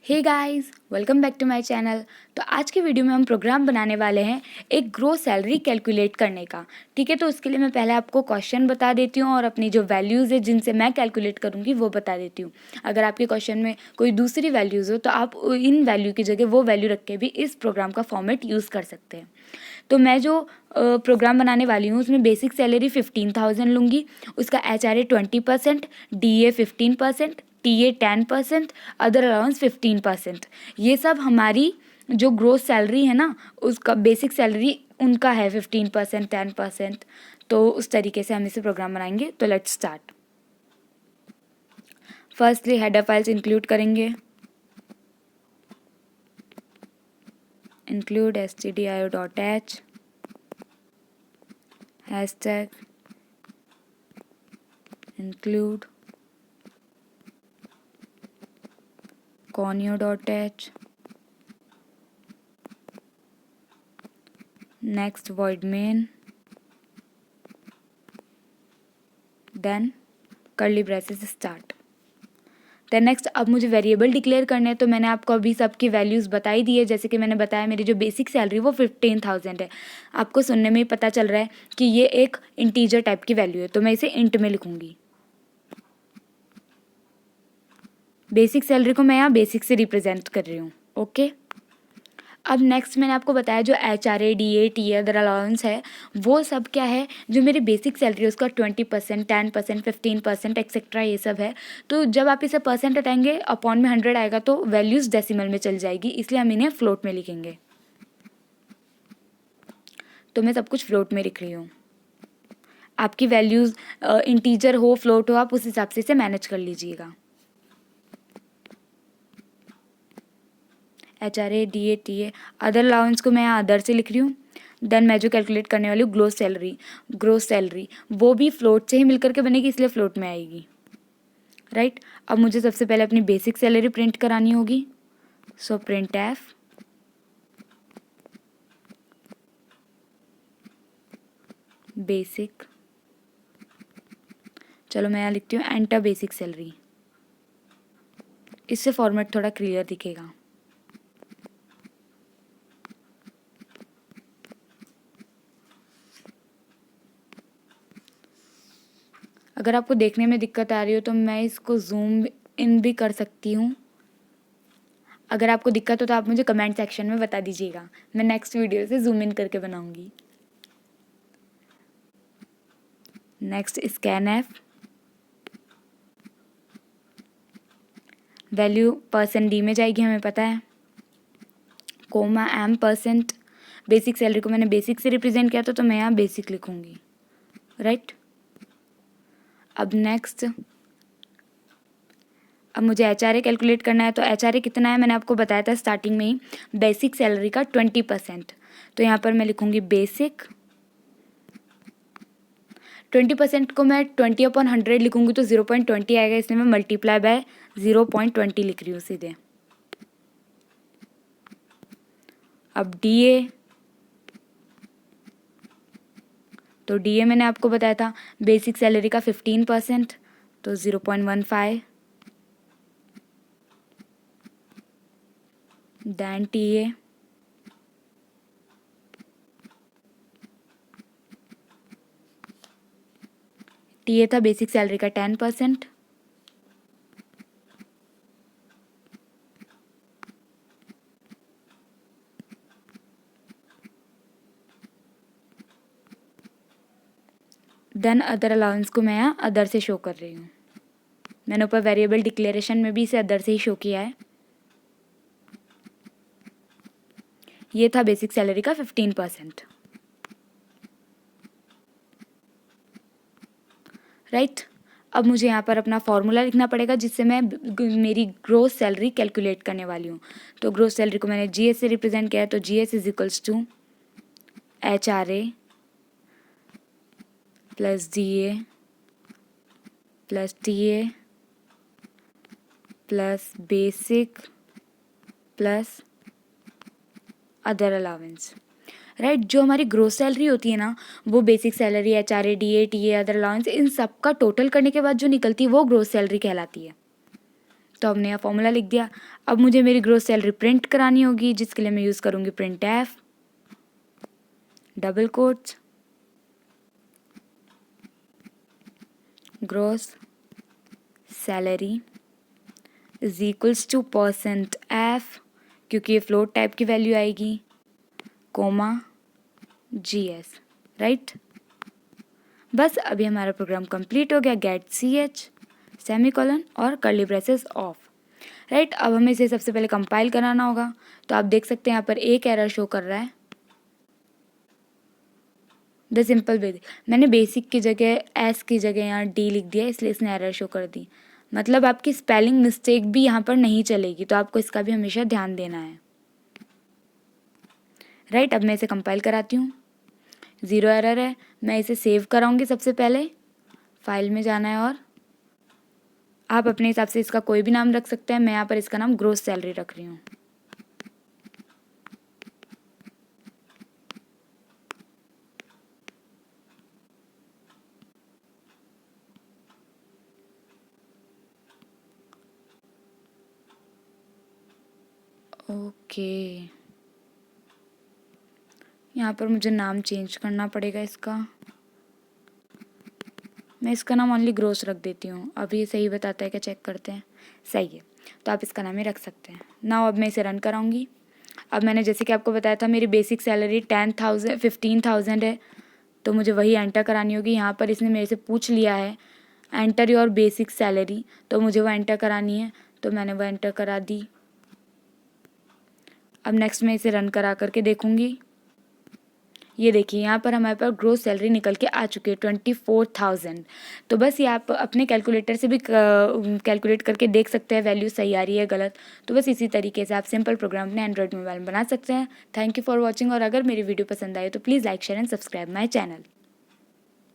Hey guys, welcome back to my channel. तो आज के वीडियो में हम प्रोग्राम बनाने वाले हैं एक ग्रोस सैलरी कैलकुलेट करने का। ठीक है, तो उसके लिए मैं पहले आपको क्वेश्चन बता देती हूँ और अपनी जो वैल्यूज़ है जिनसे मैं कैलकुलेट करूँगी वो बता देती हूँ। अगर आपके क्वेश्चन में कोई दूसरी वैल्यूज़ हो तो आप इन वैल्यू की जगह वो वैल्यू रख के भी इस प्रोग्राम का फॉर्मेट यूज़ कर सकते हैं। तो मैं जो प्रोग्राम बनाने वाली हूँ उसमें बेसिक सैलरी 15,000 लूँगी, उसका HRA 20%, DA 15%, TA 10%, other allowance 15%। ये सब हमारी जो ग्रोस सैलरी है ना, उसका बेसिक सैलरी उनका है 15%, 10%। तो उस तरीके से हम इसे प्रोग्राम बनाएंगे। तो let's start. Firstly header files include करेंगे, include stdio.h hashtag include conio.h next void main then curly braces start। Then next अब मुझे वेरिएबल डिक्लेयर करने हैं। तो मैंने आपको अभी सबकी वैल्यूज़ बताई दी है। जैसे कि मैंने बताया मेरी जो बेसिक सैलरी वो 15,000 है। आपको सुनने में ही पता चल रहा है कि ये एक इंटीजर टाइप की वैल्यू है, तो मैं इसे इंट में लिखूंगी। बेसिक सैलरी को मैं यहाँ बेसिक से रिप्रेजेंट कर रही हूँ। ओके, अब नेक्स्ट मैंने आपको बताया जो HRA, DA, TA other allowance है वो सब क्या है, जो मेरी बेसिक सैलरी है उसका 20%, 10%, 15% एक्सेट्रा ये सब है। तो जब आप इसे परसेंट हटाएंगे अपॉन में 100 आएगा तो वैल्यूज़ डेसिमल में चल जाएगी, इसलिए हम इन्हें फ्लोट में लिखेंगे। तो मैं सब कुछ फ्लोट में लिख रही हूँ। आपकी वैल्यूज़ इंटीजर हो फ्लोट हो, आप उस हिसाब से इसे मैनेज कर लीजिएगा। HRA, DA, TA other allowance को मैं यहाँ अदर से लिख रही हूँ। देन मैं जो कैलकुलेट करने वाली हूँ ग्रोस सैलरी वो भी फ्लोट से ही मिलकर के बनेगी, इसलिए फ्लोट में आएगी। राइट, अब मुझे सबसे पहले अपनी बेसिक सैलरी प्रिंट करानी होगी। सो प्रिंट एफ बेसिक, चलो मैं यहाँ लिखती हूँ एंटर बेसिक सैलरी, इससे फॉर्मेट थोड़ा क्लियर दिखेगा। अगर आपको देखने में दिक्कत आ रही हो तो मैं इसको जूम इन भी कर सकती हूँ। अगर आपको दिक्कत हो तो आप मुझे कमेंट सेक्शन में बता दीजिएगा, मैं नेक्स्ट वीडियो से जूम इन करके बनाऊंगी। Next scanf, value percent D में जाएगी हमें पता है, comma M percent. Basic salary को मैंने बेसिक से रिप्रेजेंट किया था तो मैं यहाँ बेसिक लिखूंगी। राइट, अब नेक्स्ट अब मुझे HRA कैलकुलेट करना है। तो HRA कितना है मैंने आपको बताया था स्टार्टिंग में ही, बेसिक सैलरी का 20%। तो यहाँ पर मैं लिखूंगी बेसिक 20% को मैं 20/100 लिखूंगी तो 0.20 आएगा, इसलिए मैं मल्टीप्लाई बाय 0.20 लिख रही हूँ सीधे। अब DA, तो DA मैंने आपको बताया था बेसिक सैलरी का 15%, तो 0.15 दैन TA था बेसिक सैलरी का 10%, देन अदर अलाउंस को मैं यहाँ अदर से शो कर रही हूँ। मैंने ऊपर वेरिएबल डिक्लेरेशन में भी इसे अदर से ही शो किया है। ये था बेसिक सैलरी का 15%। राइट, अब मुझे यहाँ पर अपना फॉर्मूला लिखना पड़ेगा जिससे मैं मेरी ग्रोस सैलरी कैलकुलेट करने वाली हूँ। तो ग्रोस सैलरी को मैंने GS से रिप्रेजेंट किया है, तो GS is equals to HRA plus DA plus TA plus basic plus other allowance. Right, जो हमारी ग्रोस सैलरी होती है ना वो basic salary, HRA, DA, TA other allowance इन सब का टोटल करने के बाद जो निकलती है वो ग्रोस सैलरी कहलाती है। तो हमने यहाँ फॉर्मूला लिख दिया। अब मुझे मेरी ग्रोस सैलरी प्रिंट करानी होगी, जिसके लिए मैं यूज़ करूँगी printf double quotes gross salary is equals to percent F, क्योंकि ये फ्लोट टाइप की वैल्यू आएगी, कोमा GS, राइट। बस अभी हमारा प्रोग्राम कंप्लीट हो गया, गेट CH सेमीकोलन और कर्ली ब्रेसेस ऑफ, राइट। अब हमें इसे सबसे पहले कंपाइल कराना होगा। तो आप देख सकते हैं यहाँ पर एक एरर शो कर रहा है, द सिंपल वे। मैंने बेसिक की जगह एस की जगह यहाँ D लिख दिया, इसलिए इसने एरर शो कर दी। मतलब आपकी स्पेलिंग मिस्टेक भी यहाँ पर नहीं चलेगी, तो आपको इसका भी हमेशा ध्यान देना है, राइट। अब मैं इसे कंपाइल कराती हूँ, 0 एरर है। मैं इसे सेव कराऊंगी। सबसे पहले फाइल में जाना है और आप अपने हिसाब से इसका कोई भी नाम रख सकते हैं। मैं यहाँ पर इसका नाम ग्रोस सैलरी रख रही हूँ। ओके, यहाँ पर मुझे नाम चेंज करना पड़ेगा इसका। मैं इसका नाम ओनली ग्रोस रख देती हूँ। अभी ये सही बताता है क्या, चेक करते हैं। सही है, तो आप इसका नाम ही रख सकते हैं ना। अब मैं इसे रन कराऊंगी। अब मैंने जैसे कि आपको बताया था मेरी बेसिक सैलरी 15,000 है, तो मुझे वही एंटर करानी होगी। यहाँ पर इसने मेरे से पूछ लिया है एंटर योर बेसिक सैलरी, तो मुझे वो एंटर करानी है, तो मैंने वो एंटर करा दी। अब नेक्स्ट मैं इसे रन करा करके देखूंगी। ये देखिए यहाँ पर हमारे पास ग्रोस सैलरी निकल के आ चुकी है 24,000। तो बस ये आप अपने कैलकुलेटर से भी कैलकुलेट करके देख सकते हैं वैल्यू सही आ रही है गलत। तो बस इसी तरीके से आप सिंपल प्रोग्राम अपने एंड्रॉइड मोबाइल में बना सकते हैं। थैंक यू फॉर वॉचिंग, और अगर मेरी वीडियो पसंद आए तो please like share and subscribe my channel.